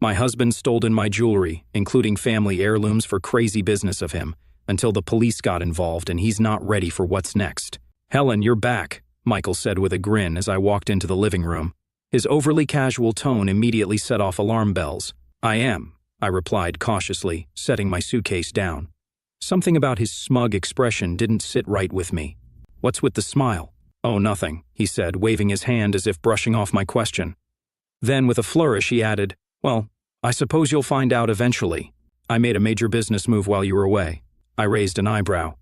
My husband stole my jewelry, including family heirlooms, for crazy business of him, until the police got involved and he's not ready for what's next. Helen, you're back, Michael said with a grin as I walked into the living room. His overly casual tone immediately set off alarm bells. I am, I replied cautiously, setting my suitcase down. Something about his smug expression didn't sit right with me. What's with the smile? Oh, nothing, he said, waving his hand as if brushing off my question. Then, with a flourish, he added, well, I suppose you'll find out eventually. I made a major business move while you were away. I raised an eyebrow.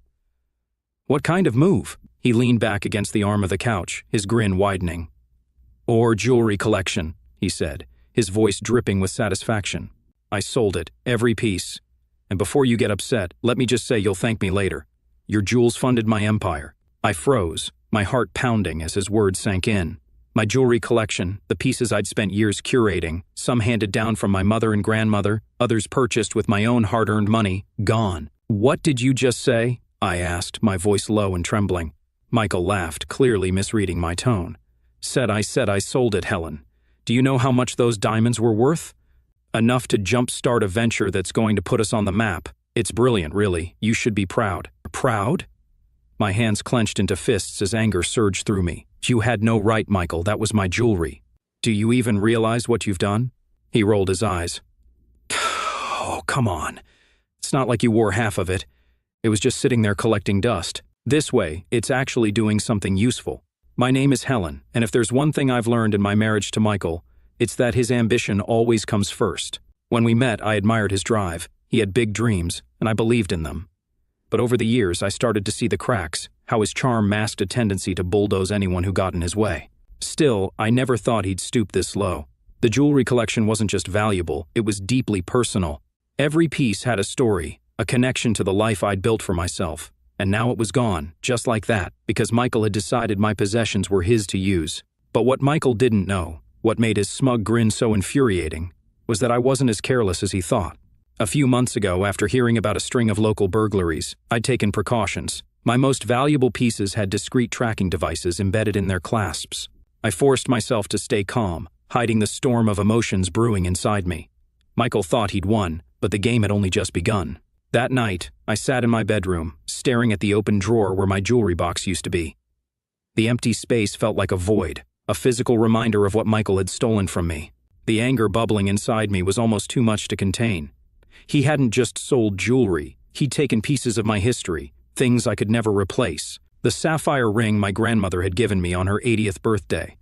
What kind of move? He leaned back against the arm of the couch, his grin widening. Or jewelry collection, he said, his voice dripping with satisfaction. I sold it, every piece. And before you get upset, let me just say you'll thank me later. Your jewels funded my empire. I froze, my heart pounding as his words sank in. My jewelry collection, the pieces I'd spent years curating, some handed down from my mother and grandmother, others purchased with my own hard-earned money, gone. What did you just say? I asked, my voice low and trembling. Michael laughed, clearly misreading my tone. I said I sold it, Helen. Do you know how much those diamonds were worth? Enough to jumpstart a venture that's going to put us on the map. It's brilliant, really. You should be proud. Proud? My hands clenched into fists as anger surged through me. You had no right, Michael. That was my jewelry. Do you even realize what you've done? He rolled his eyes. Oh, come on. It's not like you wore half of it. It was just sitting there collecting dust. This way, it's actually doing something useful. My name is Helen, and if there's one thing I've learned in my marriage to Michael, it's that his ambition always comes first. When we met, I admired his drive. He had big dreams, and I believed in them. But over the years, I started to see the cracks, how his charm masked a tendency to bulldoze anyone who got in his way. Still, I never thought he'd stoop this low. The jewelry collection wasn't just valuable, it was deeply personal. Every piece had a story, a connection to the life I'd built for myself. And now it was gone, just like that, because Michael had decided my possessions were his to use. But what Michael didn't know, what made his smug grin so infuriating, was that I wasn't as careless as he thought. A few months ago, after hearing about a string of local burglaries, I'd taken precautions. My most valuable pieces had discreet tracking devices embedded in their clasps. I forced myself to stay calm, hiding the storm of emotions brewing inside me. Michael thought he'd won, but the game had only just begun. That night, I sat in my bedroom, staring at the open drawer where my jewelry box used to be. The empty space felt like a void, a physical reminder of what Michael had stolen from me. The anger bubbling inside me was almost too much to contain. He hadn't just sold jewelry, he'd taken pieces of my history, things I could never replace. The sapphire ring my grandmother had given me on her 80th birthday.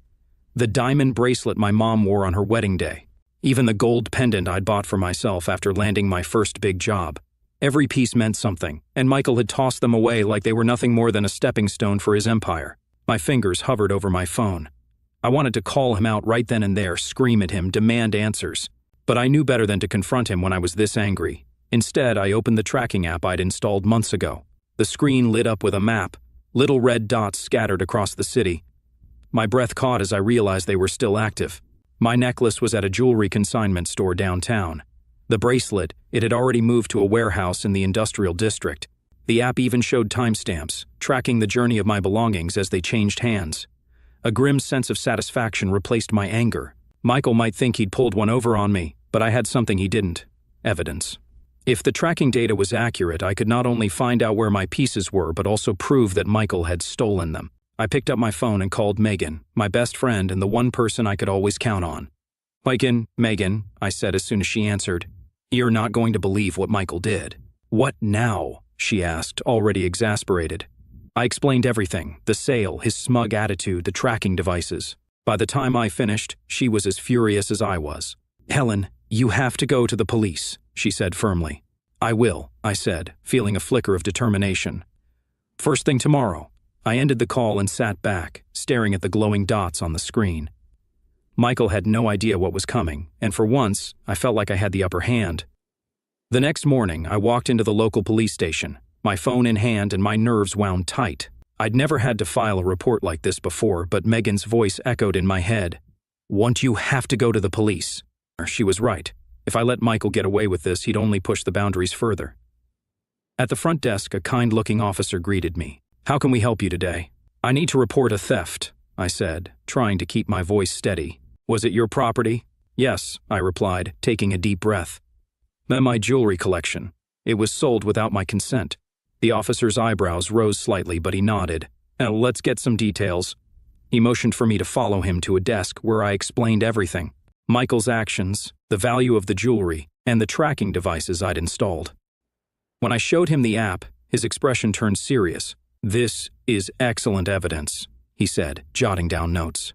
The diamond bracelet my mom wore on her wedding day. Even the gold pendant I'd bought for myself after landing my first big job. Every piece meant something, and Michael had tossed them away like they were nothing more than a stepping stone for his empire. My fingers hovered over my phone. I wanted to call him out right then and there, scream at him, demand answers. But I knew better than to confront him when I was this angry. Instead, I opened the tracking app I'd installed months ago. The screen lit up with a map, little red dots scattered across the city. My breath caught as I realized they were still active. My necklace was at a jewelry consignment store downtown. The bracelet, it had already moved to a warehouse in the industrial district. The app even showed timestamps, tracking the journey of my belongings as they changed hands. A grim sense of satisfaction replaced my anger. Michael might think he'd pulled one over on me, but I had something he didn't: evidence. If the tracking data was accurate, I could not only find out where my pieces were, but also prove that Michael had stolen them. I picked up my phone and called Megan, my best friend and the one person I could always count on. Megan, I said as soon as she answered. You're not going to believe what Michael did. What now? She asked, already exasperated. I explained everything, the sale, his smug attitude, the tracking devices. By the time I finished, she was as furious as I was. Helen, you have to go to the police, she said firmly. I will, I said, feeling a flicker of determination. First thing tomorrow. I ended the call and sat back, staring at the glowing dots on the screen. Michael had no idea what was coming, and for once, I felt like I had the upper hand. The next morning, I walked into the local police station, my phone in hand and my nerves wound tight. I'd never had to file a report like this before, but Megan's voice echoed in my head. You have to go to the police. She was right. If I let Michael get away with this, he'd only push the boundaries further. At the front desk, a kind-looking officer greeted me. How can we help you today? I need to report a theft, I said, trying to keep my voice steady. Was it your property? Yes, I replied, taking a deep breath. Then my jewelry collection. It was sold without my consent. The officer's eyebrows rose slightly, but he nodded. Now, let's get some details. He motioned for me to follow him to a desk where I explained everything. Michael's actions, the value of the jewelry, and the tracking devices I'd installed. When I showed him the app, his expression turned serious. "This is excellent evidence," he said, jotting down notes.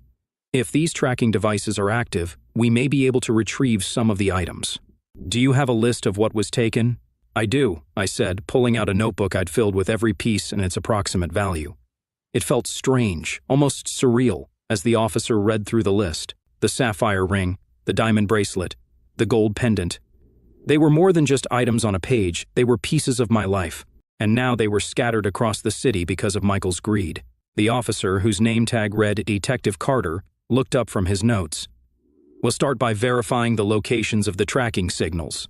"If these tracking devices are active, we may be able to retrieve some of the items. Do you have a list of what was taken?" "I do," I said, pulling out a notebook I'd filled with every piece and its approximate value. It felt strange, almost surreal, as the officer read through the list. The sapphire ring, the diamond bracelet, the gold pendant. They were more than just items on a page, they were pieces of my life. And now they were scattered across the city because of Michael's greed. The officer, whose name tag read Detective Carter, looked up from his notes. "We'll start by verifying the locations of the tracking signals.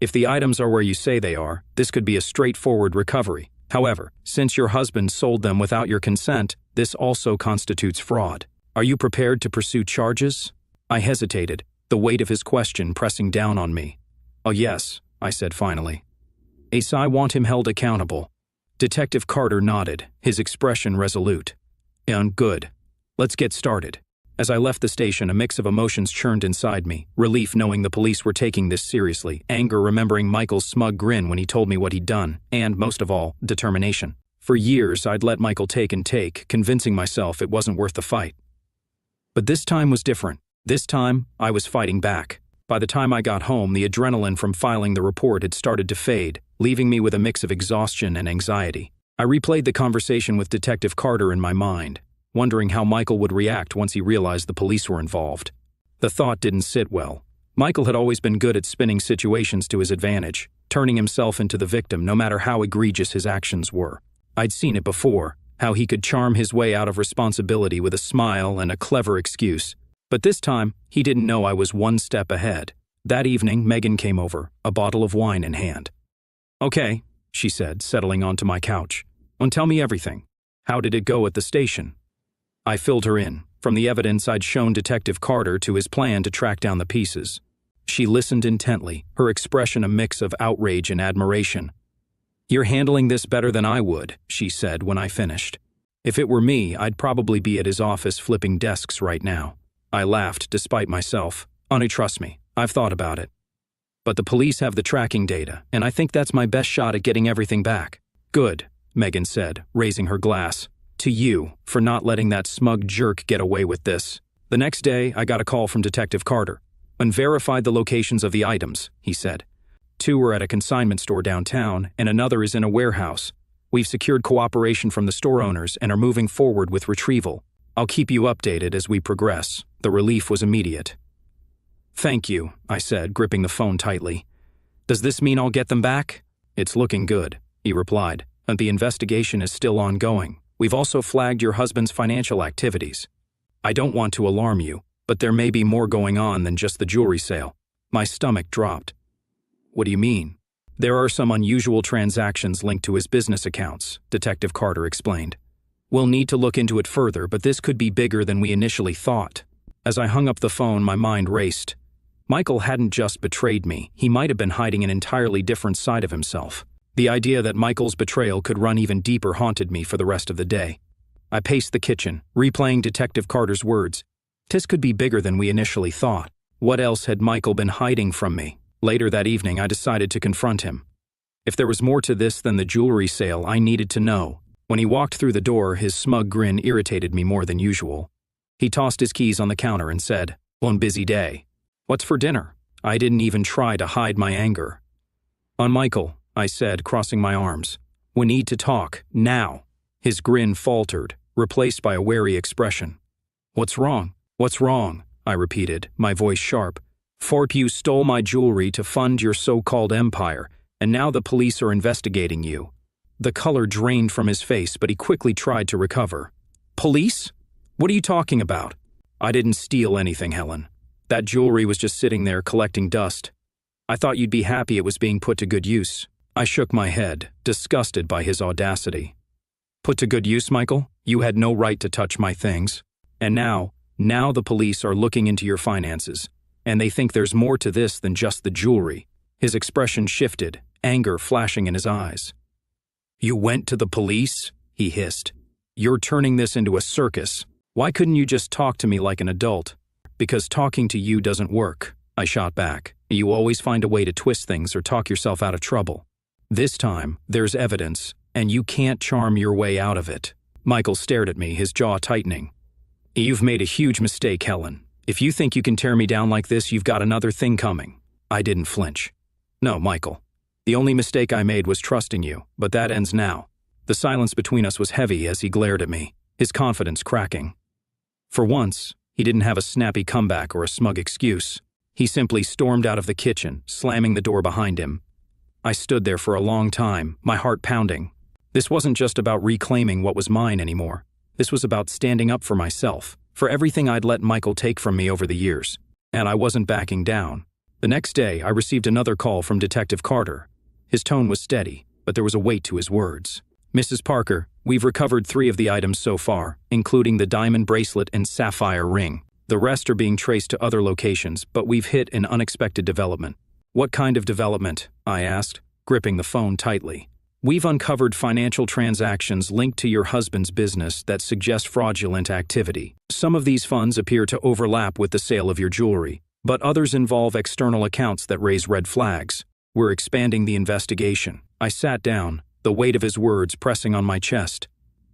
If the items are where you say they are, this could be a straightforward recovery. However, since your husband sold them without your consent, this also constitutes fraud. Are you prepared to pursue charges?" I hesitated, the weight of his question pressing down on me. "Oh yes," I said finally. "Ace, I want him held accountable." Detective Carter nodded, his expression resolute. "Good. Let's get started." As I left the station, a mix of emotions churned inside me. Relief knowing the police were taking this seriously, anger remembering Michael's smug grin when he told me what he'd done, and, most of all, determination. For years, I'd let Michael take and take, convincing myself it wasn't worth the fight. But this time was different. This time, I was fighting back. By the time I got home, the adrenaline from filing the report had started to fade, leaving me with a mix of exhaustion and anxiety. I replayed the conversation with Detective Carter in my mind, wondering how Michael would react once he realized the police were involved. The thought didn't sit well. Michael had always been good at spinning situations to his advantage, turning himself into the victim no matter how egregious his actions were. I'd seen it before, how he could charm his way out of responsibility with a smile and a clever excuse. But this time, he didn't know I was one step ahead. That evening, Megan came over, a bottle of wine in hand. "Okay," she said, settling onto my couch. "And tell me everything. How did it go at the station?" I filled her in, from the evidence I'd shown Detective Carter to his plan to track down the pieces. She listened intently, her expression a mix of outrage and admiration. "You're handling this better than I would," she said when I finished. "If it were me, I'd probably be at his office flipping desks right now." I laughed, despite myself. "Honey, trust me, I've thought about it. But the police have the tracking data, and I think that's my best shot at getting everything back." "Good," Megan said, raising her glass. "To you, for not letting that smug jerk get away with this." The next day, I got a call from Detective Carter. "And verified the locations of the items," he said. "2 were at a consignment store downtown, and another is in a warehouse. We've secured cooperation from the store owners and are moving forward with retrieval. I'll keep you updated as we progress." The relief was immediate. "Thank you," I said, gripping the phone tightly. "Does this mean I'll get them back?" "It's looking good," he replied, "and the investigation is still ongoing. We've also flagged your husband's financial activities. I don't want to alarm you, but there may be more going on than just the jewelry sale." My stomach dropped. "What do you mean?" "There are some unusual transactions linked to his business accounts," Detective Carter explained. "We'll need to look into it further, but this could be bigger than we initially thought." As I hung up the phone, my mind raced. Michael hadn't just betrayed me, he might have been hiding an entirely different side of himself. The idea that Michael's betrayal could run even deeper haunted me for the rest of the day. I paced the kitchen, replaying Detective Carter's words. This could be bigger than we initially thought. What else had Michael been hiding from me? Later that evening, I decided to confront him. If there was more to this than the jewelry sale, I needed to know. When he walked through the door, his smug grin irritated me more than usual. He tossed his keys on the counter and said, "One busy day. What's for dinner?" I didn't even try to hide my anger. "On Michael," I said, crossing my arms. "We need to talk, now." His grin faltered, replaced by a wary expression. "What's wrong? What's wrong?" I repeated, my voice sharp. "Fort, you stole my jewelry to fund your so-called empire, and now the police are investigating you." The color drained from his face, but he quickly tried to recover. "Police? What are you talking about?" "I didn't steal anything, Helen. That jewelry was just sitting there collecting dust. I thought you'd be happy it was being put to good use." I shook my head, disgusted by his audacity. "Put to good use, Michael? You had no right to touch my things. And now the police are looking into your finances. And they think there's more to this than just the jewelry. His expression shifted, anger flashing in his eyes. You went to the police? He hissed. You're turning this into a circus. Why couldn't you just talk to me like an adult? Because talking to you doesn't work, I shot back. You always find a way to twist things or talk yourself out of trouble. This time, there's evidence, and you can't charm your way out of it. Michael stared at me, his jaw tightening. You've made a huge mistake, Helen. If you think you can tear me down like this, you've got another thing coming. I didn't flinch. No, Michael. The only mistake I made was trusting you, but that ends now. The silence between us was heavy as he glared at me, his confidence cracking. For once, he didn't have a snappy comeback or a smug excuse. He simply stormed out of the kitchen, slamming the door behind him. I stood there for a long time, my heart pounding. This wasn't just about reclaiming what was mine anymore. This was about standing up for myself, for everything I'd let Michael take from me over the years. And I wasn't backing down. The next day, I received another call from Detective Carter. His tone was steady, but there was a weight to his words. Mrs. Parker, we've recovered 3 of the items so far, including the diamond bracelet and sapphire ring. The rest are being traced to other locations, but we've hit an unexpected development. What kind of development? I asked, gripping the phone tightly. We've uncovered financial transactions linked to your husband's business that suggest fraudulent activity. Some of these funds appear to overlap with the sale of your jewelry, but others involve external accounts that raise red flags. We're expanding the investigation. I sat down, the weight of his words pressing on my chest.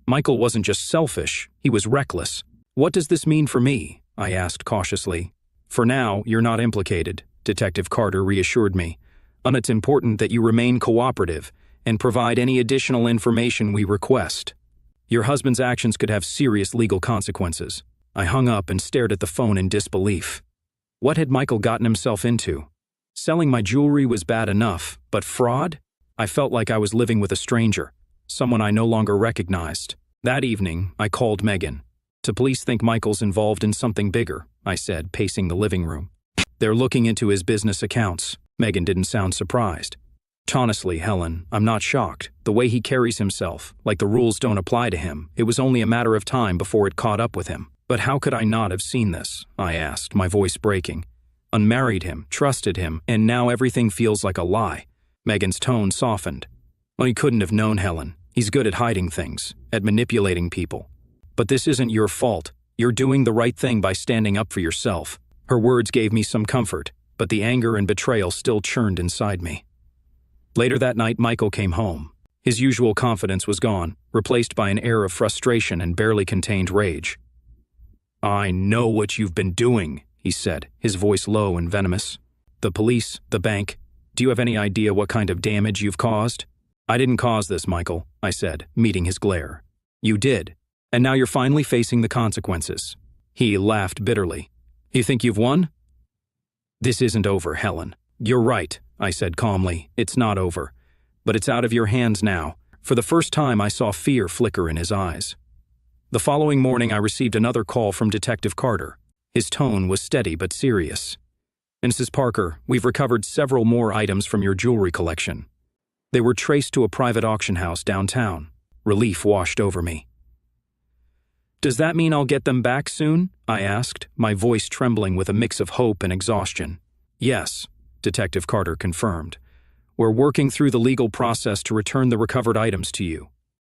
Michael wasn't just selfish, he was reckless. What does this mean for me? I asked cautiously. For now, you're not implicated, Detective Carter reassured me. And it's important that you remain cooperative and provide any additional information we request. Your husband's actions could have serious legal consequences. I hung up and stared at the phone in disbelief. What had Michael gotten himself into? Selling my jewelry was bad enough, but fraud? I felt like I was living with a stranger, someone I no longer recognized. That evening, I called Megan. The police think Michael's involved in something bigger, I said, pacing the living room. They're looking into his business accounts. Megan didn't sound surprised. Honestly, Helen, I'm not shocked. The way he carries himself, like the rules don't apply to him, it was only a matter of time before it caught up with him. But how could I not have seen this? I asked, my voice breaking. Unmarried him, trusted him, and now everything feels like a lie. Megan's tone softened. Well, he couldn't have known, Helen. He's good at hiding things, at manipulating people. But this isn't your fault. You're doing the right thing by standing up for yourself. Her words gave me some comfort, but the anger and betrayal still churned inside me. Later that night, Michael came home. His usual confidence was gone, replaced by an air of frustration and barely contained rage. I know what you've been doing, he said, his voice low and venomous. The police, the bank. Do you have any idea what kind of damage you've caused? I didn't cause this, Michael, I said, meeting his glare. You did. And now you're finally facing the consequences. He laughed bitterly. You think you've won? This isn't over, Helen. You're right, I said calmly. It's not over. But it's out of your hands now. For the first time, I saw fear flicker in his eyes. The following morning, I received another call from Detective Carter. His tone was steady but serious. Mrs. Parker, we've recovered several more items from your jewelry collection. They were traced to a private auction house downtown. Relief washed over me. Does that mean I'll get them back soon? I asked, my voice trembling with a mix of hope and exhaustion. Yes, Detective Carter confirmed. We're working through the legal process to return the recovered items to you.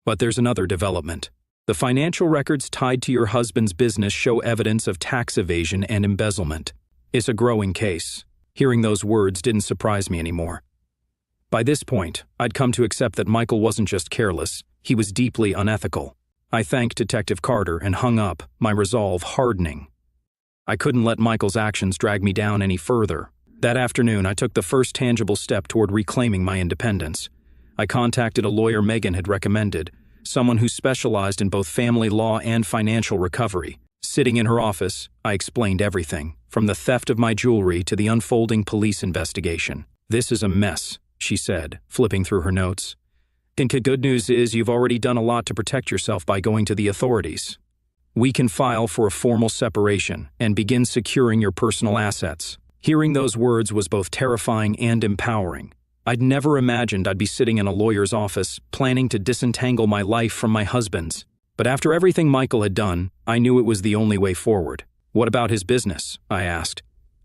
But there's another development. The financial records tied to your husband's business show evidence of tax evasion and embezzlement. It's a growing case. Hearing those words didn't surprise me anymore. By this point, I'd come to accept that Michael wasn't just careless, he was deeply unethical. I thanked Detective Carter and hung up, my resolve hardening. I couldn't let Michael's actions drag me down any further. That afternoon, I took the first tangible step toward reclaiming my independence. I contacted a lawyer Megan had recommended, someone who specialized in both family law and financial recovery. Sitting in her office, I explained everything, from the theft of my jewelry to the unfolding police investigation. This is a mess, she said, flipping through her notes. And the good news is you've already done a lot to protect yourself by going to the authorities. We can file for a formal separation and begin securing your personal assets. Hearing those words was both terrifying and empowering. I'd never imagined I'd be sitting in a lawyer's office, planning to disentangle my life from my husband's. But after everything Michael had done, I knew it was the only way forward. What about his business? I asked.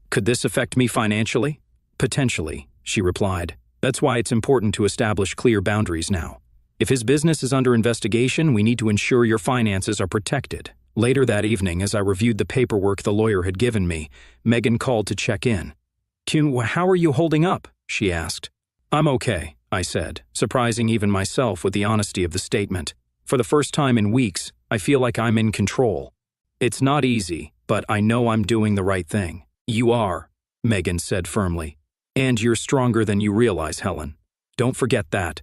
Could this affect me financially? Potentially, she replied. That's why it's important to establish clear boundaries now. If his business is under investigation, we need to ensure your finances are protected. Later that evening, as I reviewed the paperwork the lawyer had given me, Megan called to check in. How are you holding up? She asked. I'm okay, I said, surprising even myself with the honesty of the statement. For the first time in weeks, I feel like I'm in control. It's not easy, but I know I'm doing the right thing. You are, Megan said firmly. And you're stronger than you realize, Helen. Don't forget that.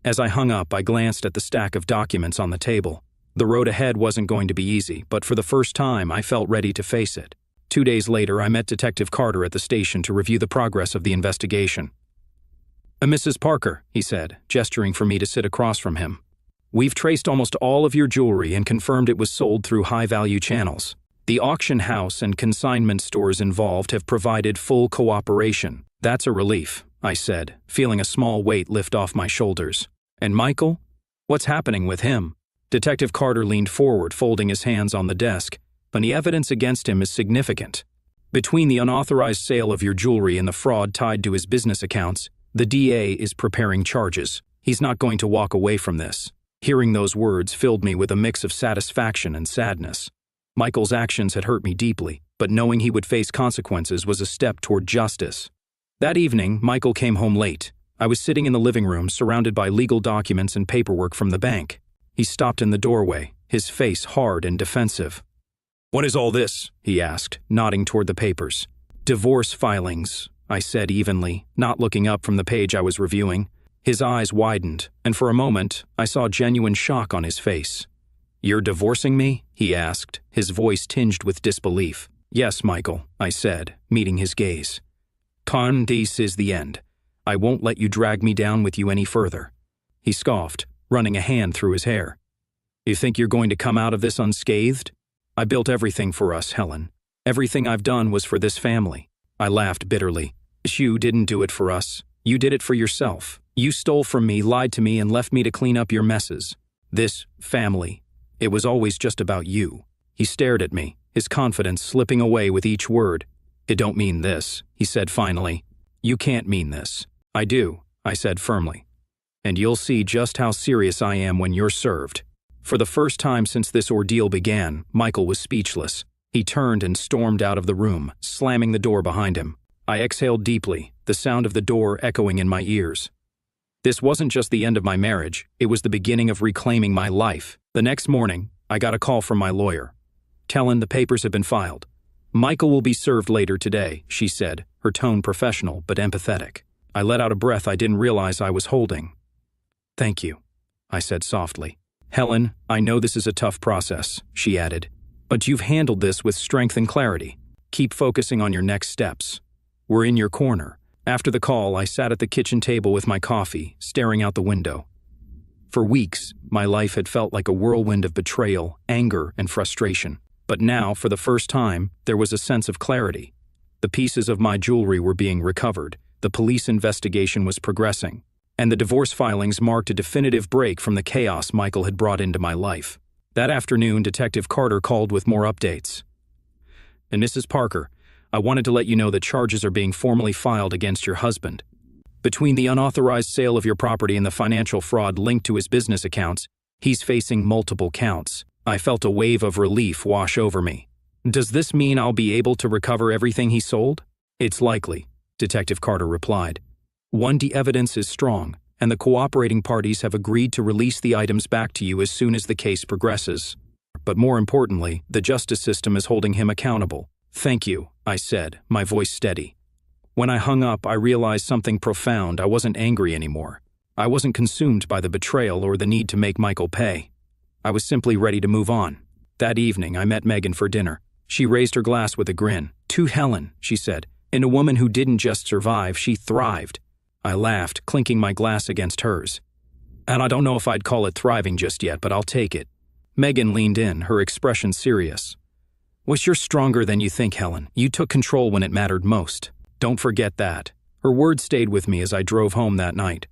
As I hung up, I glanced at the stack of documents on the table. The road ahead wasn't going to be easy, but for the first time, I felt ready to face it. 2 days later, I met Detective Carter at the station to review the progress of the investigation. Mrs. Parker, he said, gesturing for me to sit across from him. We've traced almost all of your jewelry and confirmed it was sold through high-value channels. The auction house and consignment stores involved have provided full cooperation. That's a relief, I said, feeling a small weight lift off my shoulders. And Michael? What's happening with him? Detective Carter leaned forward, folding his hands on the desk, but the evidence against him is significant. Between the unauthorized sale of your jewelry and the fraud tied to his business accounts, the DA is preparing charges. He's not going to walk away from this. Hearing those words filled me with a mix of satisfaction and sadness. Michael's actions had hurt me deeply, but knowing he would face consequences was a step toward justice. That evening, Michael came home late. I was sitting in the living room, surrounded by legal documents and paperwork from the bank. He stopped in the doorway, his face hard and defensive. What is all this? He asked, nodding toward the papers. Divorce filings, I said evenly, not looking up from the page I was reviewing. His eyes widened, and for a moment, I saw genuine shock on his face. You're divorcing me? He asked, his voice tinged with disbelief. Yes, Michael, I said, meeting his gaze. This is the end. I won't let you drag me down with you any further. He scoffed, running a hand through his hair. You think you're going to come out of this unscathed? I built everything for us, Helen. Everything I've done was for this family. I laughed bitterly. You didn't do it for us. You did it for yourself. You stole from me, lied to me, and left me to clean up your messes. This family. It was always just about you. He stared at me, his confidence slipping away with each word. It don't mean this, he said finally. You can't mean this. I do, I said firmly. And you'll see just how serious I am when you're served. For the first time since this ordeal began, Michael was speechless. He turned and stormed out of the room, slamming the door behind him. I exhaled deeply, the sound of the door echoing in my ears. This wasn't just the end of my marriage, it was the beginning of reclaiming my life. The next morning, I got a call from my lawyer. Helen, the papers have been filed. Michael will be served later today, she said, her tone professional but empathetic. I let out a breath I didn't realize I was holding. Thank you, I said softly. Helen, I know this is a tough process, she added, but you've handled this with strength and clarity. Keep focusing on your next steps. We're in your corner. After the call, I sat at the kitchen table with my coffee, staring out the window. For weeks, my life had felt like a whirlwind of betrayal, anger, and frustration. But now, for the first time, there was a sense of clarity. The pieces of my jewelry were being recovered, the police investigation was progressing, and the divorce filings marked a definitive break from the chaos Michael had brought into my life. That afternoon, Detective Carter called with more updates. And Mrs. Parker, I wanted to let you know that charges are being formally filed against your husband. Between the unauthorized sale of your property and the financial fraud linked to his business accounts, he's facing multiple counts. I felt a wave of relief wash over me. Does this mean I'll be able to recover everything he sold? It's likely, Detective Carter replied. The evidence is strong, and the cooperating parties have agreed to release the items back to you as soon as the case progresses. But more importantly, the justice system is holding him accountable. Thank you, I said, my voice steady. When I hung up, I realized something profound. I wasn't angry anymore. I wasn't consumed by the betrayal or the need to make Michael pay. I was simply ready to move on. That evening, I met Megan for dinner. She raised her glass with a grin. To Helen, she said, and a woman who didn't just survive, she thrived. I laughed, clinking my glass against hers. And I don't know if I'd call it thriving just yet, but I'll take it. Megan leaned in, her expression serious. You're stronger than you think, Helen. You took control when it mattered most. Don't forget that. Her words stayed with me as I drove home that night.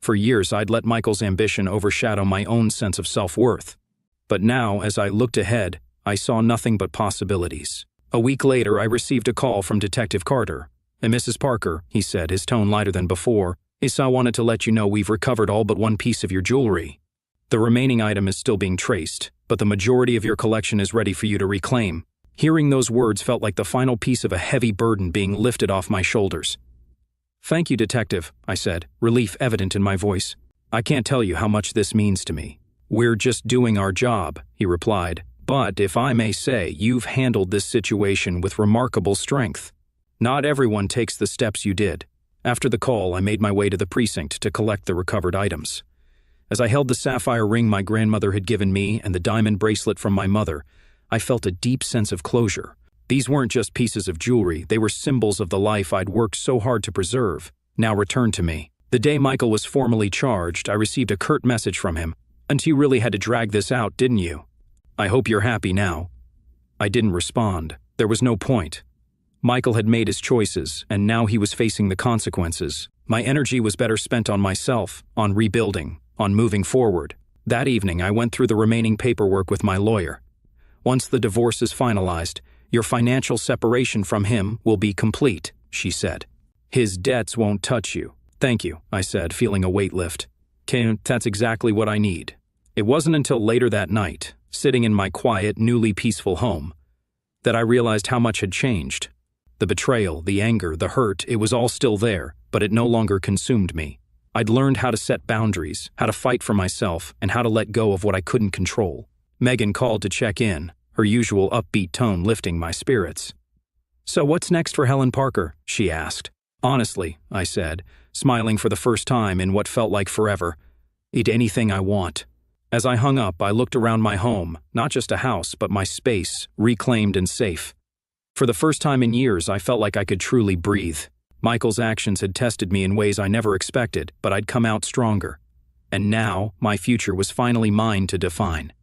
For years, I'd let Michael's ambition overshadow my own sense of self-worth. But now, as I looked ahead, I saw nothing but possibilities. A week later, I received a call from Detective Carter. Mrs. Parker, he said, his tone lighter than before, I wanted to let you know we've recovered all but one piece of your jewelry. The remaining item is still being traced, but the majority of your collection is ready for you to reclaim. Hearing those words felt like the final piece of a heavy burden being lifted off my shoulders. Thank you, Detective, I said, relief evident in my voice. I can't tell you how much this means to me. We're just doing our job, he replied. But if I may say, you've handled this situation with remarkable strength. Not everyone takes the steps you did. After the call, I made my way to the precinct to collect the recovered items. As I held the sapphire ring my grandmother had given me and the diamond bracelet from my mother, I felt a deep sense of closure. These weren't just pieces of jewelry, they were symbols of the life I'd worked so hard to preserve, now returned to me. The day Michael was formally charged, I received a curt message from him. "And you really had to drag this out, didn't you? I hope you're happy now." I didn't respond. There was no point. Michael had made his choices, and now he was facing the consequences. My energy was better spent on myself, on rebuilding, on moving forward. That evening, I went through the remaining paperwork with my lawyer. "Once the divorce is finalized, your financial separation from him will be complete," she said. "His debts won't touch you." "Thank you," I said, feeling a weight lift. "Okay, that's exactly what I need." It wasn't until later that night, sitting in my quiet, newly peaceful home, that I realized how much had changed. The betrayal, the anger, the hurt, it was all still there, but it no longer consumed me. I'd learned how to set boundaries, how to fight for myself, and how to let go of what I couldn't control. Megan called to check in, her usual upbeat tone lifting my spirits. "So what's next for Helen Parker?" she asked. "Honestly," I said, smiling for the first time in what felt like forever, "eat anything I want." As I hung up, I looked around my home, not just a house, but my space, reclaimed and safe. For the first time in years, I felt like I could truly breathe. Michael's actions had tested me in ways I never expected, but I'd come out stronger. And now, my future was finally mine to define.